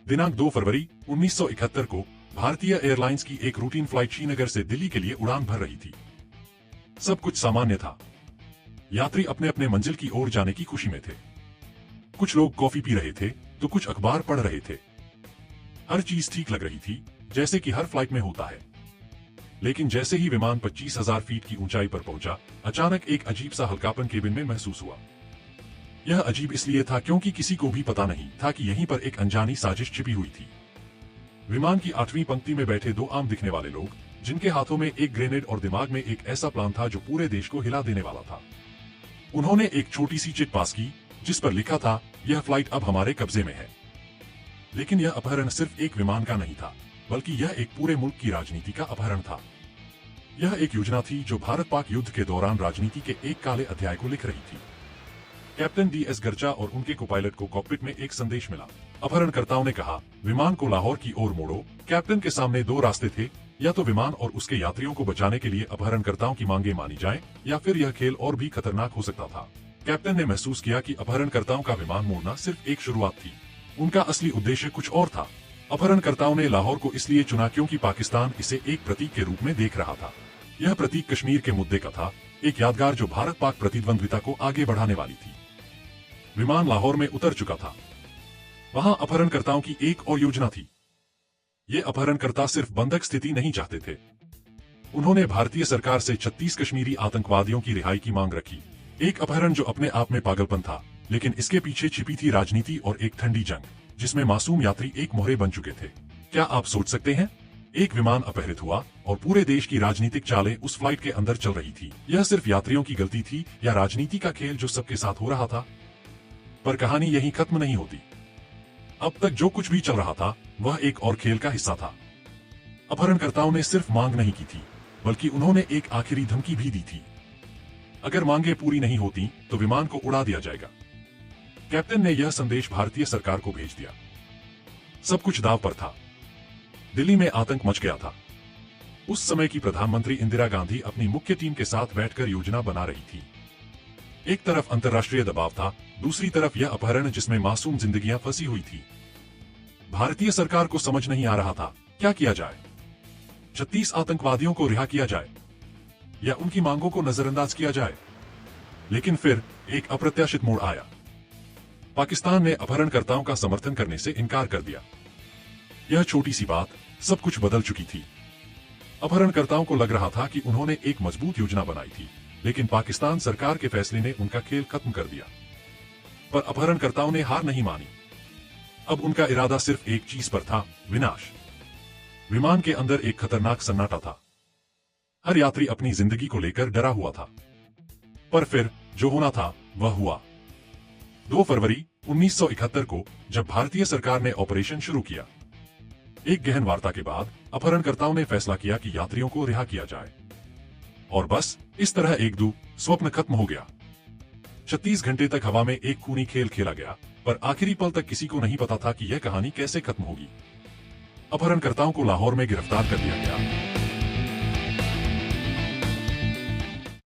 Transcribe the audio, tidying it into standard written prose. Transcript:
दिनांक 2 फरवरी 1971 को भारतीय एयरलाइंस की एक रूटीन फ्लाइट श्रीनगर से दिल्ली के लिए उड़ान भर रही थी। सब कुछ सामान्य था। यात्री अपने अपने मंजिल की ओर जाने की खुशी में थे। कुछ लोग कॉफी पी रहे थे तो कुछ अखबार पढ़ रहे थे। हर चीज ठीक लग रही थी, जैसे कि हर फ्लाइट में होता है। लेकिन जैसे ही विमान 25,000 फीट की ऊंचाई पर पहुंचा, अचानक एक अजीब सा हल्कापन केबिन में महसूस हुआ। यह अजीब इसलिए था क्योंकि किसी को भी पता नहीं था कि यहीं पर एक अनजानी साजिश छिपी हुई थी। विमान की 8वीं पंक्ति में बैठे दो आम दिखने वाले लोग, जिनके हाथों में एक ग्रेनेड और दिमाग में एक ऐसा प्लान था जो पूरे देश को हिला देने वाला था। उन्होंने एक छोटी सी चिट पास की जिस पर लिखा था, यह फ्लाइट अब हमारे कब्जे में है। लेकिन यह अपहरण सिर्फ एक विमान का नहीं था, बल्कि यह एक पूरे मुल्क की राजनीति का अपहरण था। यह एक योजना थी जो भारत पाक युद्ध के दौरान राजनीति के एक काले अध्याय को लिख रही थी। कैप्टन DS गर्चा और उनके कोपायलट को कॉकपिट में एक संदेश मिला। अपहरणकर्ताओं ने कहा, विमान को लाहौर की ओर मोड़ो। कैप्टन के सामने दो रास्ते थे, या तो विमान और उसके यात्रियों को बचाने के लिए अपहरणकर्ताओं की मांगे मानी जाएं, या फिर यह खेल और भी खतरनाक हो सकता था। कैप्टन ने महसूस किया कि अपहरणकर्ताओं का विमान मोड़ना सिर्फ एक शुरुआत थी। उनका असली उद्देश्य कुछ और था। अपहरणकर्ताओं ने लाहौर को इसलिए चुना क्योंकि पाकिस्तान इसे एक प्रतीक के रूप में देख रहा था। यह प्रतीक कश्मीर के मुद्दे का था, एक यादगार जो भारत पाक प्रतिद्वंद्विता को आगे बढ़ाने वाली थी। विमान लाहौर में उतर चुका था। वहां अपहरणकर्ताओं की एक और योजना थी। ये अपहरणकर्ता सिर्फ बंधक स्थिति नहीं चाहते थे। उन्होंने भारतीय सरकार से 36 कश्मीरी आतंकवादियों की रिहाई की मांग रखी। एक अपहरण जो अपने आप में पागलपन था, लेकिन इसके पीछे छिपी थी राजनीति और एक ठंडी जंग, जिसमें मासूम यात्री एक मोहरे बन चुके थे। क्या आप सोच सकते हैं? एक विमान अपहरित हुआ और पूरे देश की राजनीतिक चालें उस फ्लाइट के अंदर चल रही थी। यह सिर्फ यात्रियों की गलती थी या राजनीति का खेल जो सबके साथ हो रहा था? पर कहानी यहीं खत्म नहीं होती। अब तक जो कुछ भी चल रहा था, वह एक और खेल का हिस्सा था। अपहरणकर्ताओं ने सिर्फ मांग नहीं की थी, बल्कि उन्होंने एक आखिरी धमकी भी दी थी। अगर मांगे पूरी नहीं होती तो विमान को उड़ा दिया जाएगा। कैप्टन ने यह संदेश भारतीय सरकार को भेज दिया। सब कुछ दांव पर था। दिल्ली में आतंक मच गया था। उस समय की प्रधानमंत्री इंदिरा गांधी अपनी मुख्य टीम के साथ बैठकर योजना बना रही थी। एक तरफ अंतर्राष्ट्रीय दबाव था, दूसरी तरफ यह अपहरण जिसमें मासूम जिंदगियां फंसी हुई थी। भारतीय सरकार को समझ नहीं आ रहा था क्या किया जाए। 36 आतंकवादियों को रिहा किया जाए या उनकी मांगों को नजरअंदाज किया जाए। लेकिन फिर एक अप्रत्याशित मोड़ आया। पाकिस्तान ने अपहरणकर्ताओं का समर्थन करने से इनकार कर दिया। यह छोटी सी बात सब कुछ बदल चुकी थी। अपहरणकर्ताओं को लग रहा था कि उन्होंने एक मजबूत योजना बनाई थी, लेकिन पाकिस्तान सरकार के फैसले ने उनका खेल खत्म कर दिया। पर अपहरणकर्ताओं ने हार नहीं मानी। अब उनका इरादा सिर्फ एक चीज पर था, विनाश। विमान के अंदर एक खतरनाक सन्नाटा था। हर यात्री अपनी जिंदगी को लेकर डरा हुआ था। पर फिर जो होना था वह हुआ। 2 फरवरी 1971 को जब भारतीय सरकार ने ऑपरेशन शुरू किया, एक गहन वार्ता के बाद अपहरणकर्ताओं ने फैसला किया कि यात्रियों को रिहा किया जाए। और बस इस तरह एक स्वप्न खत्म हो गया। 36 घंटे तक हवा में एक खूनी खेल खेला गया, पर आखिरी पल तक किसी को नहीं पता था कि यह कहानी कैसे खत्म होगी। अपहरणकर्ताओं को लाहौर में गिरफ्तार कर लिया गया।